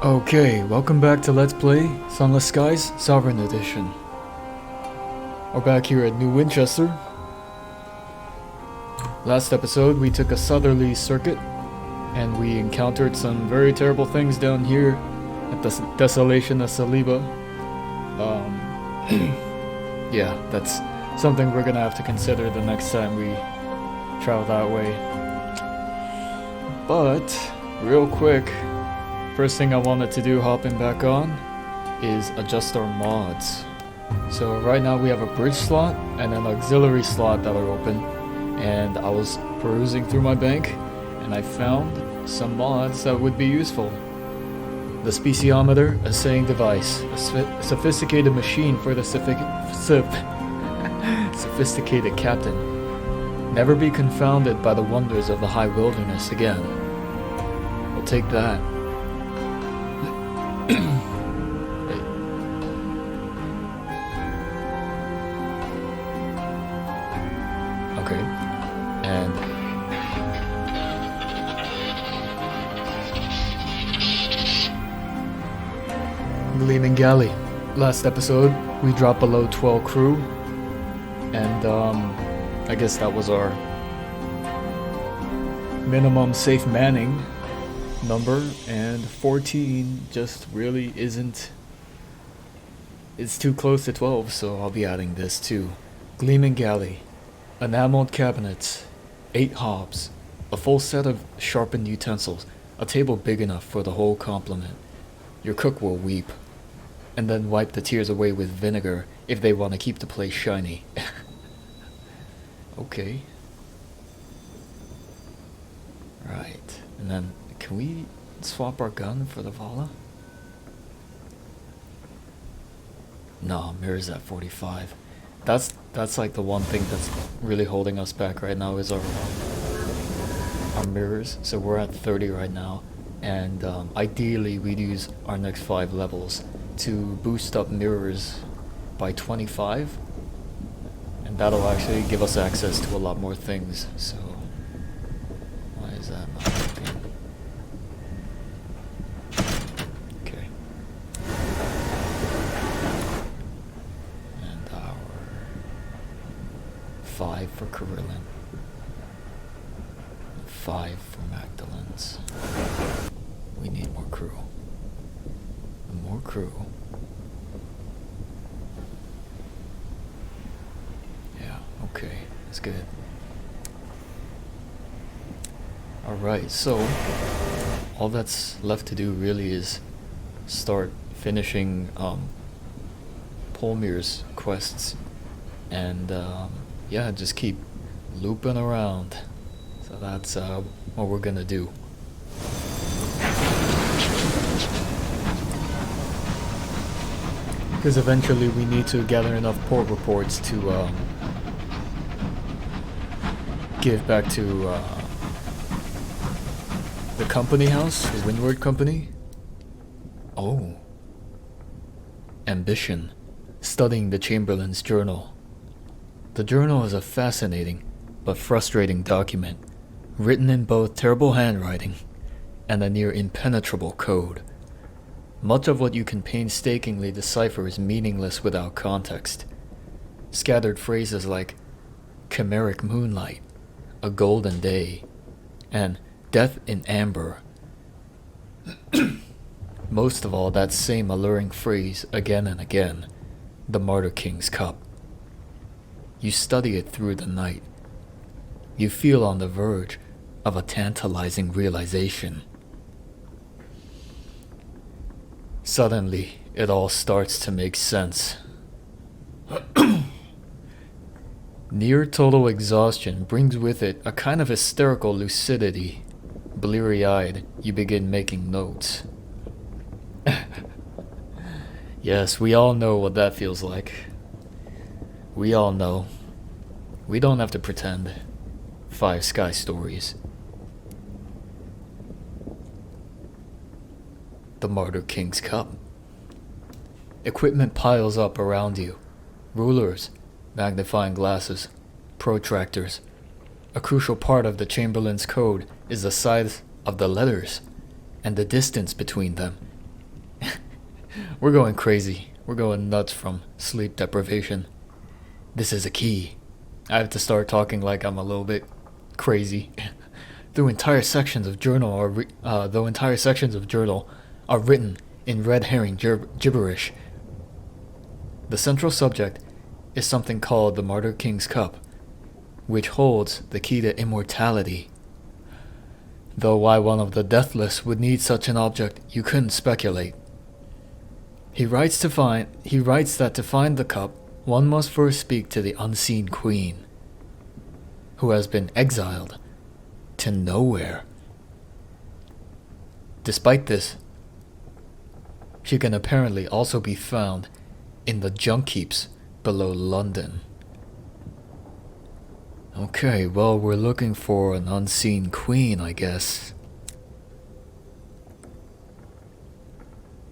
Okay, welcome back to Let's Play Sunless Skies Sovereign Edition. We're back here at New Winchester. Last episode we took a southerly circuit and we encountered some very terrible things down here at the Desolation of Saliba. Yeah, that's something we're gonna have to consider the next time we travel that way. But, real quick, first thing I wanted to do hopping back on is adjust our mods. So right now we have a bridge slot and an auxiliary slot that are open, and I was perusing through my bank and I found some mods that would be useful. The speciometer, a saying device, a sophisticated machine for the sophisticated captain. Never be confounded by the wonders of the high wilderness again. We'll take that. Okay, and Gleaming Galley. Last episode, we dropped below 12 crew, and I guess that was our minimum safe manning number, and 14 just really isn't. It's too close to 12, so I'll be adding this too. Gleaming Galley. Enameled cabinets, 8 hobs, a full set of sharpened utensils, a table big enough for the whole complement. Your cook will weep, and then wipe the tears away with vinegar if they want to keep the place shiny. Okay. Right, and then can we swap our gun for the Vala? No, mirrors at 45. That's like the one thing that's really holding us back right now is our mirrors. So we're at 30 right now, and ideally we'd use our next 5 levels to boost up mirrors by 25, and that'll actually give us access to a lot more things. So why is that not working? Okay. And our 5 for Carillon, 5 for Magdalens. We need more crew. More crew. Yeah, okay, that's good. Alright, so all that's left to do really is start finishing Polmir's quests, and yeah, just keep looping around. So that's what we're gonna do. Because eventually we need to gather enough port reports to give back to the company house, the Windward Company. Oh. Ambition. Studying the Chamberlain's journal. The journal is a fascinating but frustrating document, written in both terrible handwriting and a near impenetrable code. Much of what you can painstakingly decipher is meaningless without context. Scattered phrases like chimeric moonlight, a golden day, and death in amber. Most of all, that same alluring phrase again and again, the Martyr-King's cup. You study it through the night. You feel on the verge of a tantalizing realization. Suddenly, it all starts to make sense. Near total exhaustion brings with it a kind of hysterical lucidity. Bleary-eyed, you begin making notes. Yes, we all know what that feels like. We all know. We don't have to pretend. 5 Sky Stories. The Martyr-King's cup. Equipment piles up around you. Rulers, magnifying glasses, protractors. A crucial part of the Chamberlain's code is the size of the letters and the distance between them. We're going crazy. We're going nuts from sleep deprivation. This is a key. I have to start talking like I'm a little bit crazy. Though entire sections of journal are written in red herring gibberish. The central subject is something called the Martyr-King's Cup, which holds the key to immortality. Though why one of the deathless would need such an object, you couldn't speculate. He writes that to find the cup, one must first speak to the unseen queen, who has been exiled to nowhere. Despite this, she can apparently also be found in the junk heaps below London. Okay, well, we're looking for an unseen queen, I guess.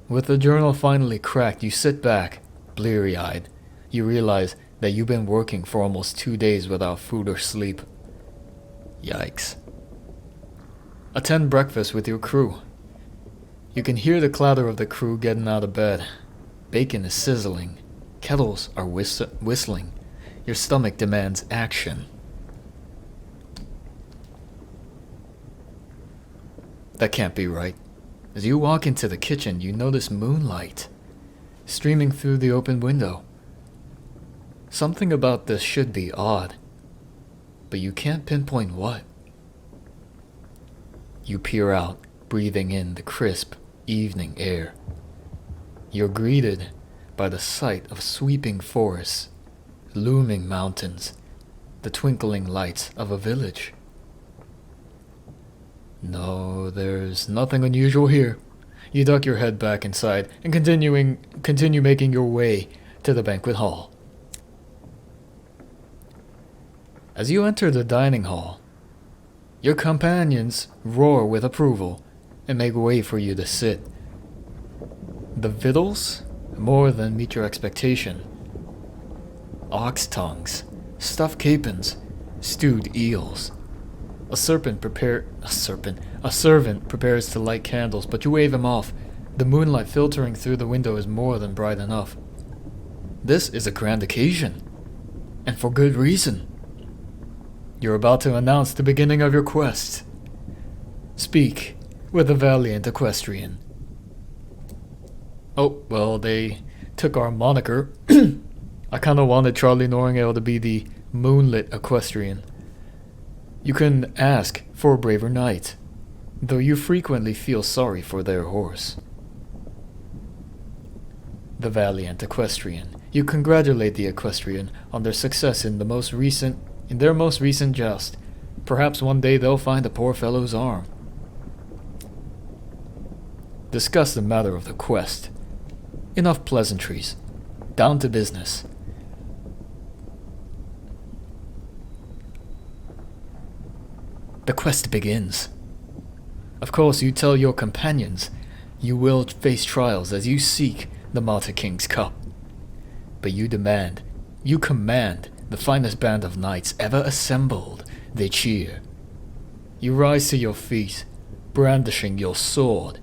With the journal finally cracked, you sit back, bleary-eyed. You realize that you've been working for almost 2 days without food or sleep. Yikes. Attend breakfast with your crew. You can hear the clatter of the crew getting out of bed. Bacon is sizzling. Kettles are whistling. Your stomach demands action. That can't be right. As you walk into the kitchen, you notice moonlight streaming through the open window. Something about this should be odd, but you can't pinpoint what. You peer out, breathing in the crisp evening air. You're greeted by the sight of sweeping forests, looming mountains, the twinkling lights of a village. No, there's nothing unusual here. You duck your head back inside and continue making your way to the banquet hall. As you enter the dining hall, your companions roar with approval and make way for you to sit. The victuals more than meet your expectation. Ox tongues, stuffed capons, stewed eels. A servant prepares to light candles, but you wave him off. The moonlight filtering through the window is more than bright enough. This is a grand occasion, and for good reason. You're about to announce the beginning of your quest. Speak with the valiant equestrian. Oh, well, they took our moniker. I kinda wanted Charlie Noringale to be the moonlit equestrian. You can ask for a braver knight, though you frequently feel sorry for their horse. The valiant equestrian. You congratulate the equestrian on their success in their most recent joust. Perhaps one day they'll find the poor fellow's arm. Discuss the matter of the quest. Enough pleasantries. Down to business. The quest begins. Of course, you tell your companions you will face trials as you seek the Martyr-King's Cup. But you command the finest band of knights ever assembled. They cheer. You rise to your feet, brandishing your sword.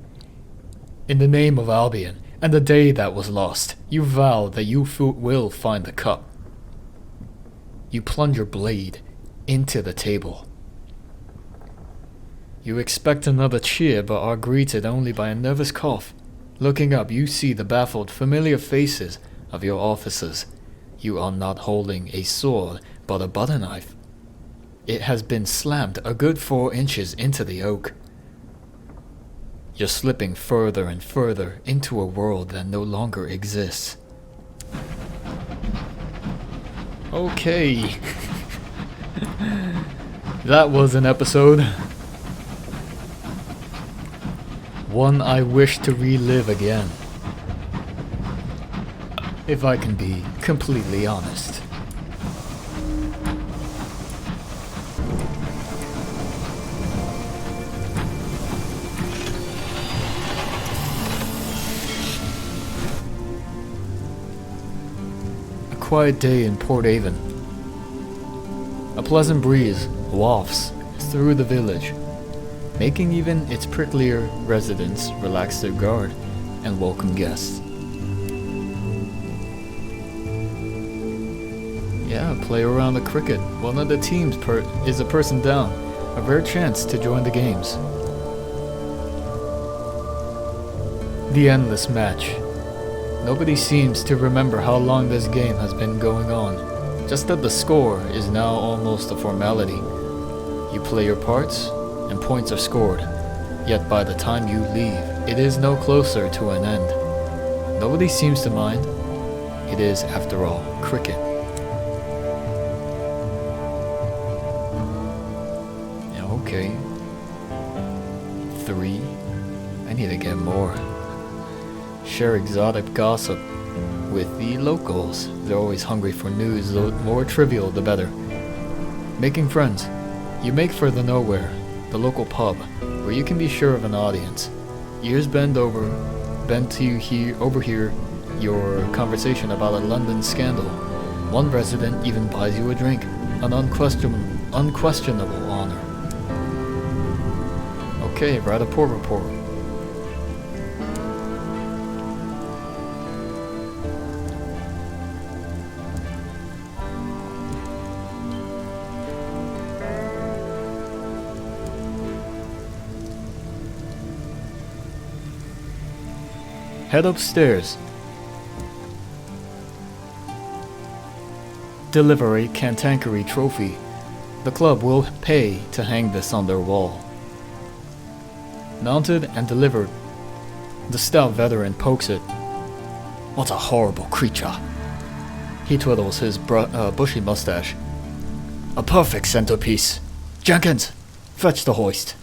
In the name of Albion and the day that was lost, you vow that you will find the cup. You plunge your blade into the table. You expect another cheer, but are greeted only by a nervous cough. Looking up, you see the baffled, familiar faces of your officers. You are not holding a sword, but a butter knife. It has been slammed a good 4 inches into the oak. You're slipping further and further into a world that no longer exists. Okay. That was an episode. One I wish to relive again. If I can be completely honest. A quiet day in Port Avon. A pleasant breeze wafts through the village, making even its pricklier residents relax their guard and welcome guests. Yeah, play around the cricket. One of the teams is a person down. A rare chance to join the games. The endless match. Nobody seems to remember how long this game has been going on. Just that the score is now almost a formality. You play your parts, and points are scored. Yet by the time you leave, it is no closer to an end. Nobody seems to mind. It is, after all, cricket. Yeah, okay. 3. I need to get more. Share exotic gossip with the locals. They're always hungry for news, the more trivial the better. Making friends. You make for the nowhere, the local pub, where you can be sure of an audience. Ears bend to overhear your conversation about a London scandal. One resident even buys you a drink, an unquestionable honor. Okay, write a poor report. Head upstairs. Deliver a cantankerous trophy. The club will pay to hang this on their wall. Mounted and delivered. The stout veteran pokes it. What a horrible creature. He twiddles his bushy mustache. A perfect centerpiece. Jenkins, fetch the hoist.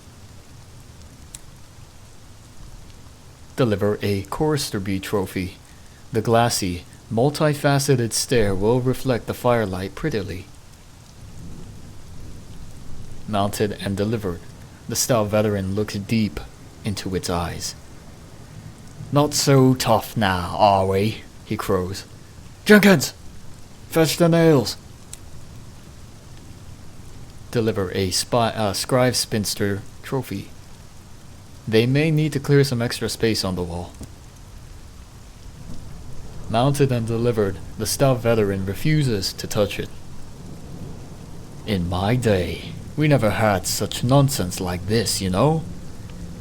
Deliver a Choristerby trophy. The glassy, multifaceted stare will reflect the firelight prettily. Mounted and delivered. The stout veteran looks deep into its eyes. Not so tough now, are we? He crows. Jenkins! Fetch the nails! Deliver a scribe spinster trophy. They may need to clear some extra space on the wall. Mounted and delivered, the stout veteran refuses to touch it. In my day, we never had such nonsense like this, you know?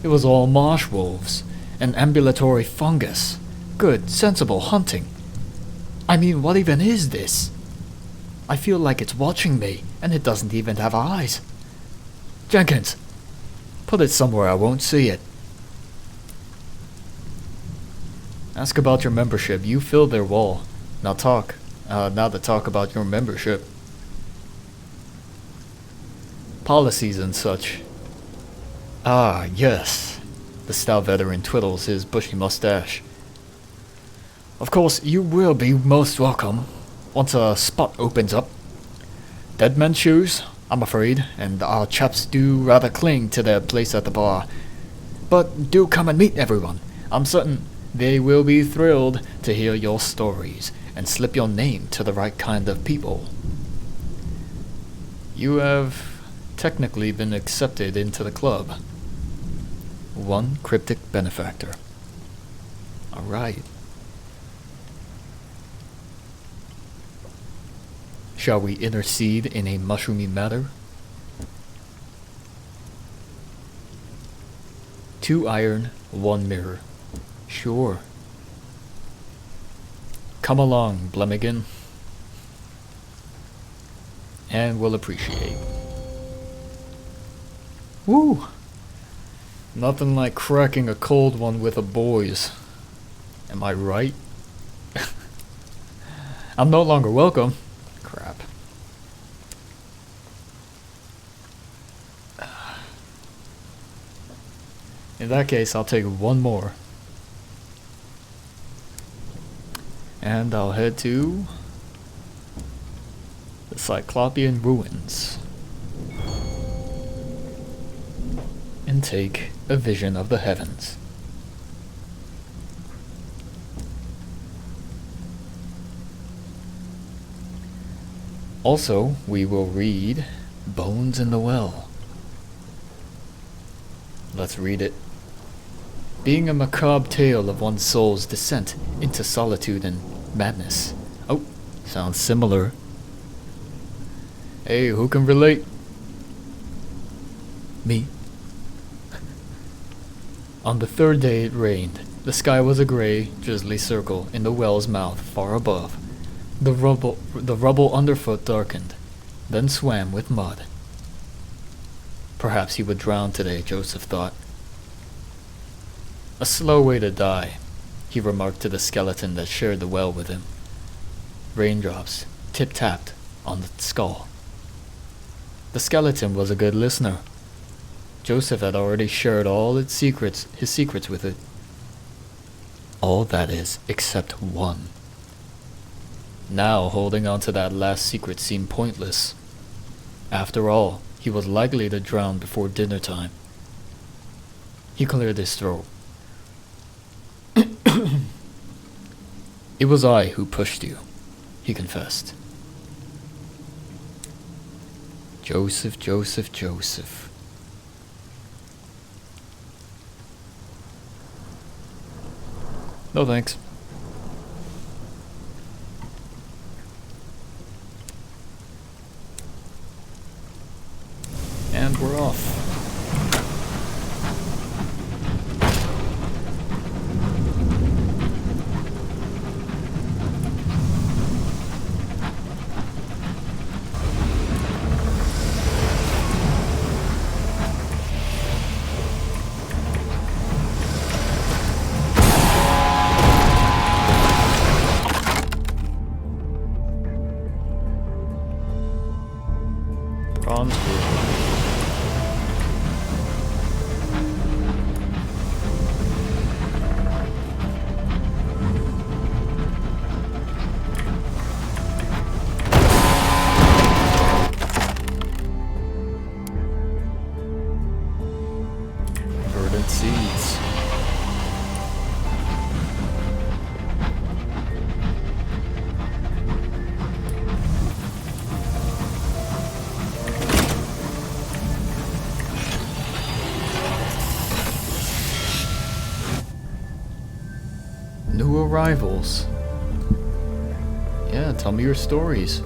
It was all marsh wolves, and ambulatory fungus. Good, sensible hunting. I mean, what even is this? I feel like it's watching me, and it doesn't even have eyes. Jenkins! Put it somewhere I won't see it. Ask about your membership. You fill their wall. Now talk. Now to talk about your membership. Policies and such. Ah, yes. The stout veteran twiddles his bushy mustache. Of course, you will be most welcome once a spot opens up. Dead men's shoes, I'm afraid, and our chaps do rather cling to their place at the bar. But do come and meet everyone. I'm certain they will be thrilled to hear your stories and slip your name to the right kind of people. You have technically been accepted into the club. One cryptic benefactor. Alright. Shall we intercede in a mushroomy matter? 2 iron, 1 mirror. Sure. Come along, Blemigan. And we'll appreciate. Woo! Nothing like cracking a cold one with a boys. Am I right? I'm no longer welcome. Crap. In that case, I'll take one more. And I'll head to the Cyclopean ruins and take a vision of the heavens. Also, we will read Bones in the Well. Let's read it. Being a macabre tale of one's soul's descent into solitude and madness. Oh, sounds similar. Hey, who can relate? Me. On the third day it rained. The sky was a grey, drizzly circle in the well's mouth far above. The rubble underfoot darkened, then swam with mud. Perhaps he would drown today, Joseph thought. A slow way to die, he remarked to the skeleton that shared the well with him. Raindrops tip-tapped on the skull. The skeleton was a good listener. Joseph had already shared all his secrets with it. All that is, except one. Now holding on to that last secret seemed pointless. After all, he was likely to drown before dinner time. He cleared his throat. It was I who pushed you, he confessed. Joseph, Joseph, Joseph. No thanks. And we're off. Bronze rule. Verdant seeds. New arrivals. Yeah, tell me your stories.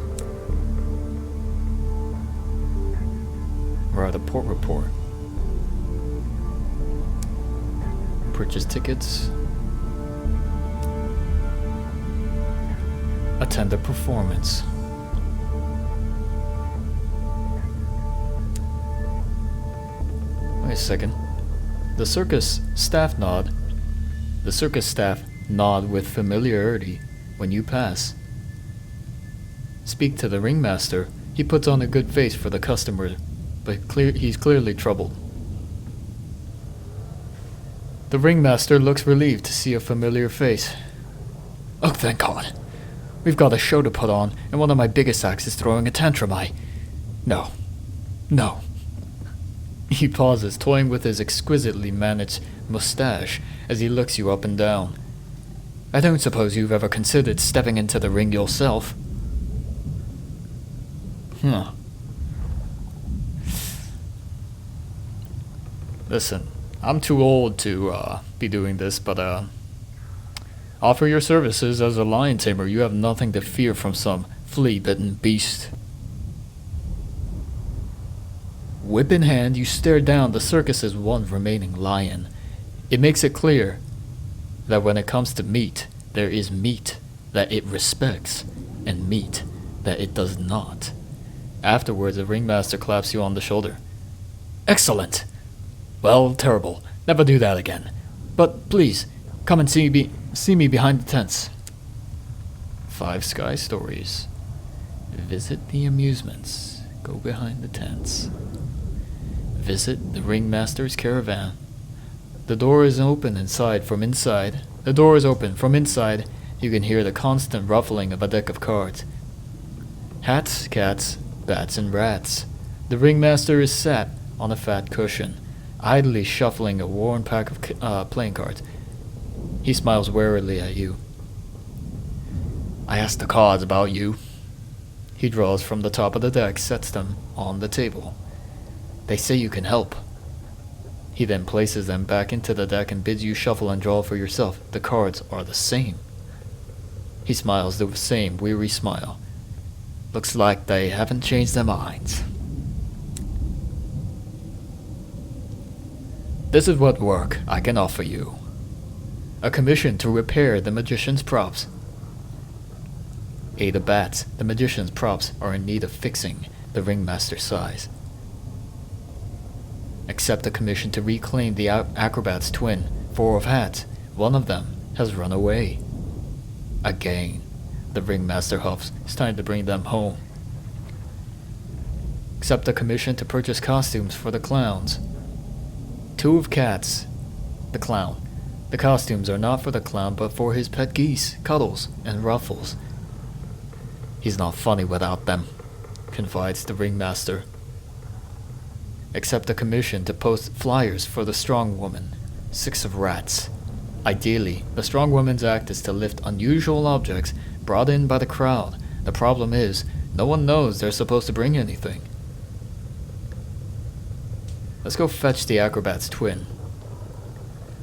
We're at a port report. Purchase tickets. Attend a performance. Wait a second. The circus staff nod with familiarity when you pass. Speak to the ringmaster. He puts on a good face for the customer, but he's clearly troubled. The ringmaster looks relieved to see a familiar face. Oh, thank God. We've got a show to put on, and one of my biggest acts is throwing a tantrum. No. He pauses, toying with his exquisitely managed mustache as he looks you up and down. I don't suppose you've ever considered stepping into the ring yourself. Listen, I'm too old to be doing this, but offer your services as a lion tamer. You have nothing to fear from some flea-bitten beast. Whip in hand, you stare down the circus's one remaining lion. It makes it clear that when it comes to meat, there is meat that it respects, and meat that it does not. Afterwards, the ringmaster claps you on the shoulder. Excellent! Well, terrible. Never do that again. But please, come and see me behind the tents. 5 Sky Stories. Visit the amusements. Go behind the tents. Visit the ringmaster's caravan. The door is open from inside. You can hear the constant ruffling of a deck of cards. Hats, cats, bats, and rats. The ringmaster is sat on a fat cushion, idly shuffling a worn pack of playing cards. He smiles warily at you. I asked the cards about you. He draws from the top of the deck, sets them on the table. They say you can help. He then places them back into the deck and bids you shuffle and draw for yourself. The cards are the same. He smiles the same weary smile. Looks like they haven't changed their minds. This is what work I can offer you. A commission to repair the magician's props. Ada bats, the magician's props are in need of fixing the ringmaster's size. Accept a commission to reclaim the acrobat's twin. 4 of hats. One of them has run away. Again, the ringmaster huffs. It's time to bring them home. Accept a commission to purchase costumes for the clowns. 2 of cats. The clown. The costumes are not for the clown but for his pet geese, Cuddles, and Ruffles. He's not funny without them, confides the ringmaster. Accept a commission to post flyers for the strong woman. 6 of rats. Ideally, the strong woman's act is to lift unusual objects brought in by the crowd. The problem is, no one knows they're supposed to bring anything. Let's go fetch the acrobat's twin.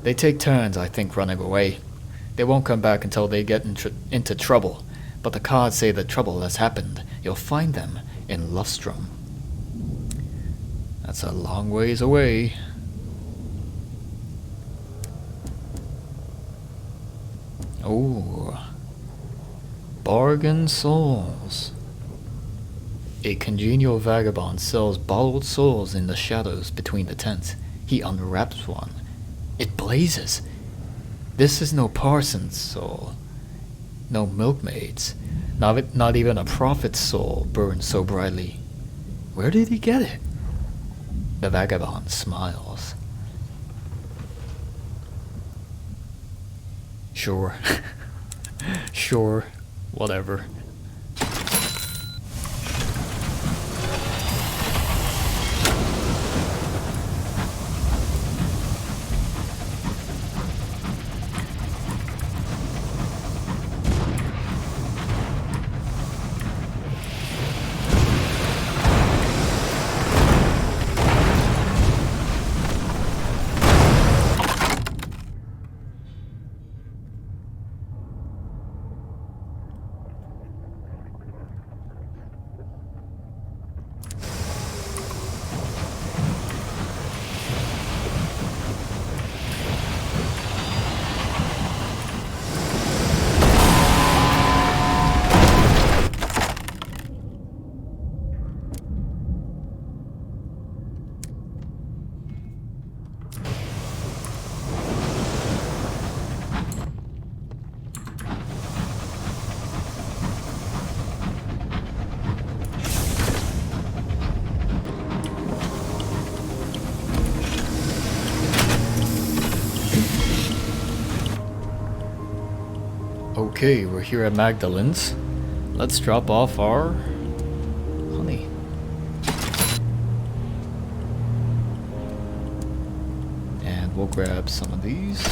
They take turns, I think, running away. They won't come back until they get into trouble, but the cards say that trouble has happened. You'll find them in Lustrum. That's a long ways away. Oh, bargain souls. A congenial vagabond sells bottled souls in the shadows between the tents. He unwraps one. It blazes. This is no parson's soul. No milkmaid's. Not even a prophet's soul burns so brightly. Where did he get it? The vagabond smiles. Sure. Sure. Whatever. Okay, we're here at Magdalens. Let's drop off our honey. And we'll grab some of these.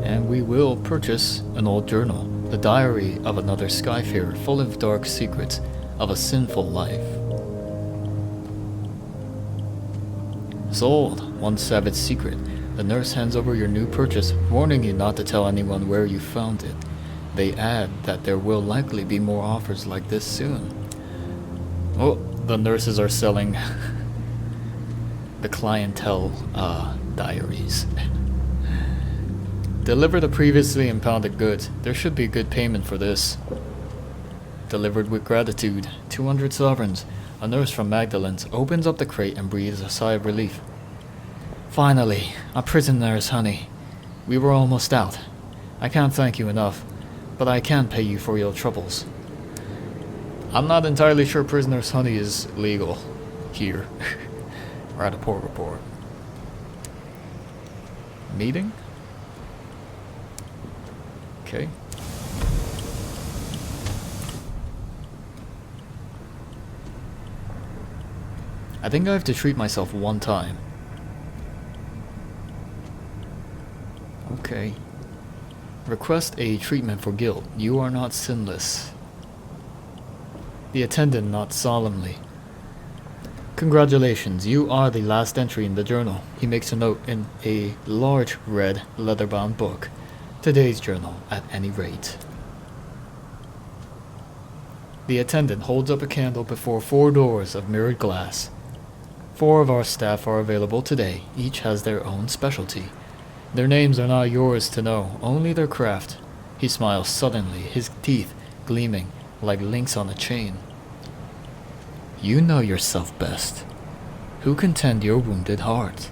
And we will purchase an old journal, the diary of another skyfarer full of dark secrets of a sinful life. Sold. One savage secret. The nurse hands over your new purchase, warning you not to tell anyone where you found it. They add that there will likely be more offers like this soon. Oh, the nurses are selling the clientele diaries. Deliver the previously impounded goods. There should be good payment for this. Delivered with gratitude. 200 sovereigns. A nurse from Magdalens opens up the crate and breathes a sigh of relief. Finally, a prisoner's honey. We were almost out. I can't thank you enough, but I can pay you for your troubles. I'm not entirely sure prisoner's honey is legal here. We're at a port report. Meeting? Okay. I think I have to treat myself one time. Okay. Request a treatment for guilt. You are not sinless. The attendant nods solemnly. Congratulations, you are the last entry in the journal. He makes a note in a large red leather-bound book. today's journal at any rate. The attendant holds up a candle before 4 doors of mirrored glass. 4 of our staff are available today. Each has their own specialty. Their names are not yours to know, only their craft. He smiles suddenly, his teeth gleaming like links on a chain. You know yourself best. Who can tend your wounded heart?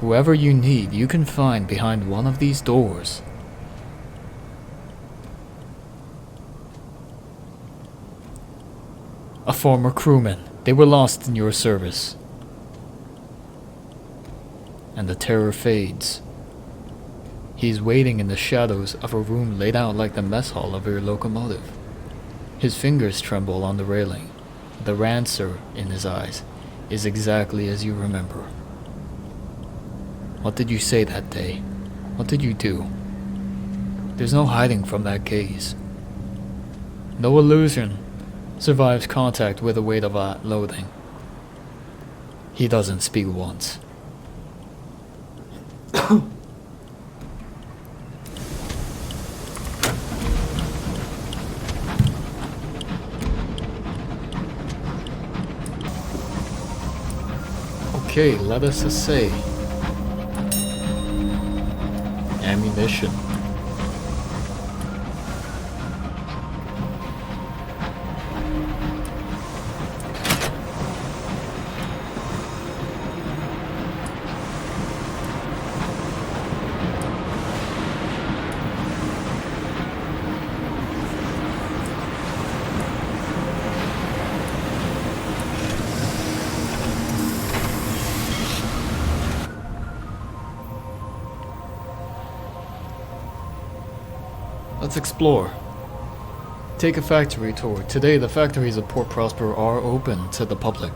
Whoever you need, you can find behind one of these doors. A former crewman. They were lost in your service. And the terror fades. He's waiting in the shadows of a room laid out like the mess hall of your locomotive. His fingers tremble on the railing. The rancor in his eyes is exactly as you remember. What did you say that day? What did you do? There's no hiding from that gaze. No illusion survives contact with the weight of loathing. He doesn't speak once. Okay, let us say ammunition. Let's explore. Take a factory tour. Today, the factories of Port Prosper are open to the public.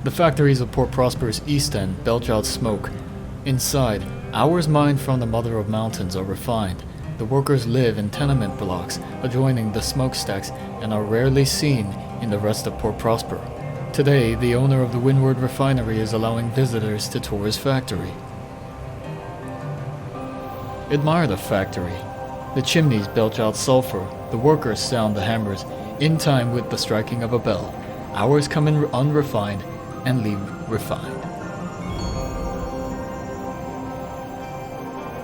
The factories of Port Prosper's east end belch out smoke. Inside, hours mined from the Mother of Mountains are refined. The workers live in tenement blocks adjoining the smokestacks and are rarely seen in the rest of Port Prosper. Today, the owner of the Windward Refinery is allowing visitors to tour his factory. Admire the factory. The chimneys belch out sulfur. The workers sound the hammers in time with the striking of a bell. Hours come in unrefined and leave refined.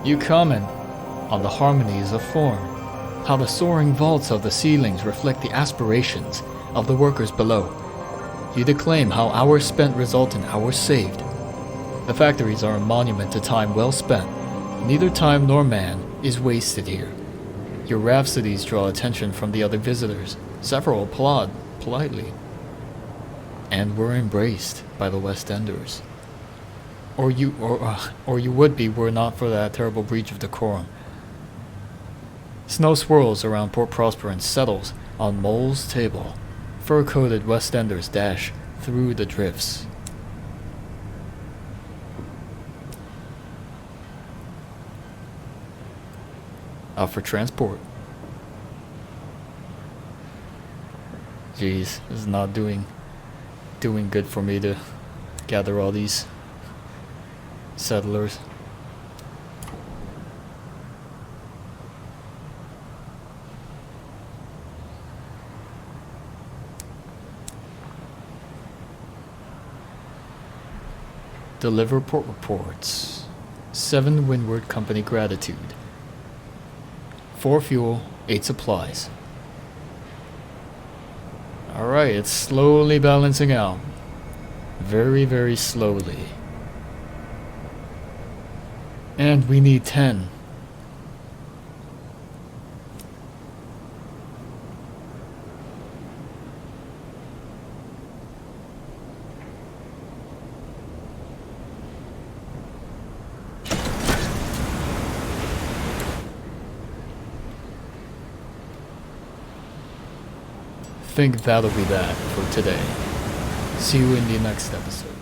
You comment on the harmonies of form, how the soaring vaults of the ceilings reflect the aspirations of the workers below. You declaim how hours spent result in hours saved. The factories are a monument to time well spent. Neither time nor man is wasted here. Your rhapsodies draw attention from the other visitors. Several applaud politely, and were embraced by the West Enders. Or you would be were not for that terrible breach of decorum. Snow swirls around Port Prosper and settles on Mole's table. Fur-coated West Enders dash through the drifts. Out for transport. Jeez, this is not doing good for me to gather all these settlers. Deliver port reports. 7 Windward Company gratitude. 4 fuel, 8 supplies. Alright, it's slowly balancing out. Very, very slowly. And we need 10. I think that'll be that for today. See you in the next episode.